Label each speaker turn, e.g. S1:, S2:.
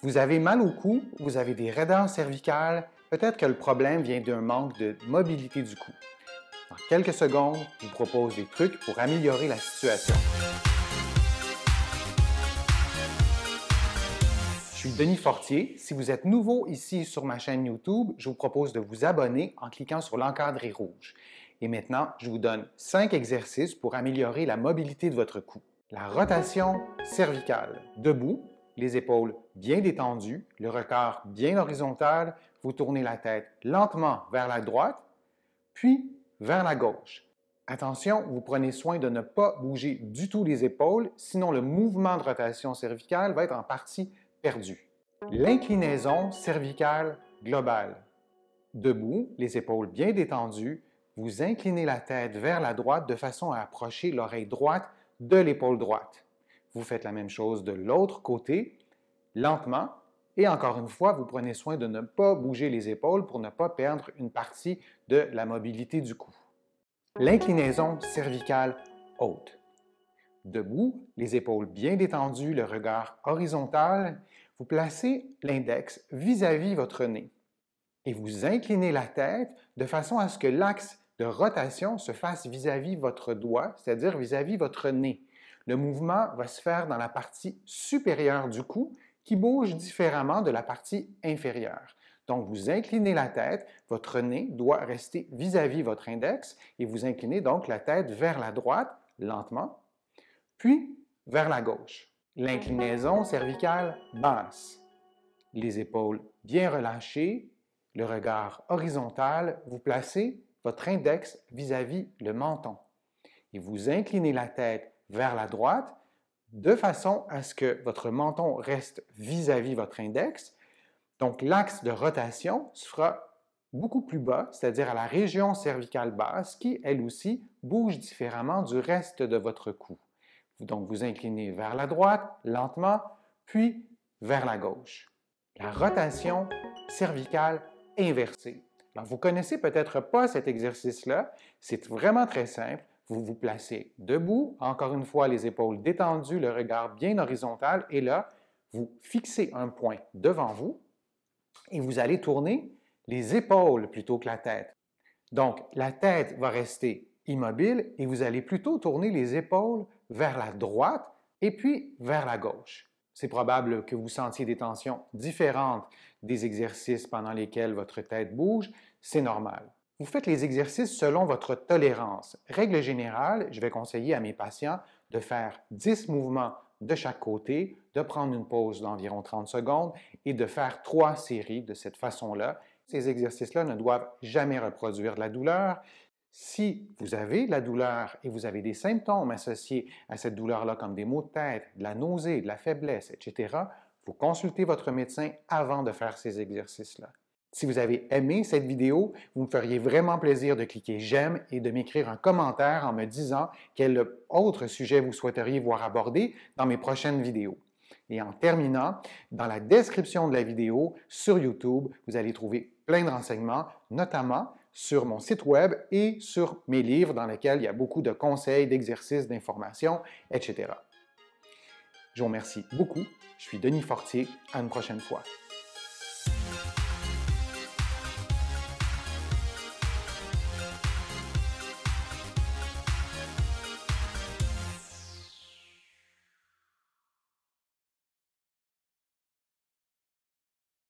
S1: Vous avez mal au cou, vous avez des raideurs cervicales, peut-être que le problème vient d'un manque de mobilité du cou. En quelques secondes, je vous propose des trucs pour améliorer la situation. Je suis Denis Fortier. Si vous êtes nouveau ici sur ma chaîne YouTube, je vous propose de vous abonner en cliquant sur l'encadré rouge. Et maintenant, je vous donne 5 exercices pour améliorer la mobilité de votre cou. La rotation cervicale. Debout, les épaules bien détendues, le regard bien horizontal, vous tournez la tête lentement vers la droite, puis vers la gauche. Attention, vous prenez soin de ne pas bouger du tout les épaules, sinon le mouvement de rotation cervicale va être en partie perdu. L'inclinaison cervicale globale. Debout, les épaules bien détendues, vous inclinez la tête vers la droite de façon à approcher l'oreille droite de l'épaule droite. Vous faites la même chose de l'autre côté, lentement, et encore une fois, vous prenez soin de ne pas bouger les épaules pour ne pas perdre une partie de la mobilité du cou. L'inclinaison cervicale haute. Debout, les épaules bien détendues, le regard horizontal, vous placez l'index vis-à-vis votre nez et vous inclinez la tête de façon à ce que l'axe de rotation se fasse vis-à-vis votre doigt, c'est-à-dire vis-à-vis votre nez. Le mouvement va se faire dans la partie supérieure du cou qui bouge différemment de la partie inférieure. Donc, vous inclinez la tête, votre nez doit rester vis-à-vis votre index et vous inclinez donc la tête vers la droite, lentement, puis vers la gauche. L'inclinaison cervicale basse. Les épaules bien relâchées, le regard horizontal, vous placez votre index vis-à-vis le menton et vous inclinez la tête vers la droite de façon à ce que votre menton reste vis-à-vis votre index. Donc, l'axe de rotation se fera beaucoup plus bas, c'est-à-dire à la région cervicale basse qui, elle aussi, bouge différemment du reste de votre cou. Donc, vous inclinez vers la droite, lentement, puis vers la gauche. La rotation cervicale inversée. Alors, vous ne connaissez peut-être pas cet exercice-là. C'est vraiment très simple. Vous vous placez debout, encore une fois, les épaules détendues, le regard bien horizontal, et là, vous fixez un point devant vous et vous allez tourner les épaules plutôt que la tête. Donc, la tête va rester immobile et vous allez plutôt tourner les épaules vers la droite et puis vers la gauche. C'est probable que vous sentiez des tensions différentes des exercices pendant lesquels votre tête bouge, c'est normal. Vous faites les exercices selon votre tolérance. Règle générale, je vais conseiller à mes patients de faire 10 mouvements de chaque côté, de prendre une pause d'environ 30 secondes et de faire 3 séries de cette façon-là. Ces exercices-là ne doivent jamais reproduire de la douleur. Si vous avez de la douleur et vous avez des symptômes associés à cette douleur-là, comme des maux de tête, de la nausée, de la faiblesse, etc., vous consultez votre médecin avant de faire ces exercices-là. Si vous avez aimé cette vidéo, vous me feriez vraiment plaisir de cliquer j'aime et de m'écrire un commentaire en me disant quel autre sujet vous souhaiteriez voir abordé dans mes prochaines vidéos. Et en terminant, dans la description de la vidéo sur YouTube, vous allez trouver plein de renseignements, notamment sur mon site web et sur mes livres dans lesquels il y a beaucoup de conseils, d'exercices, d'informations, etc. Je vous remercie beaucoup. Je suis Denis Fortier. À une prochaine fois.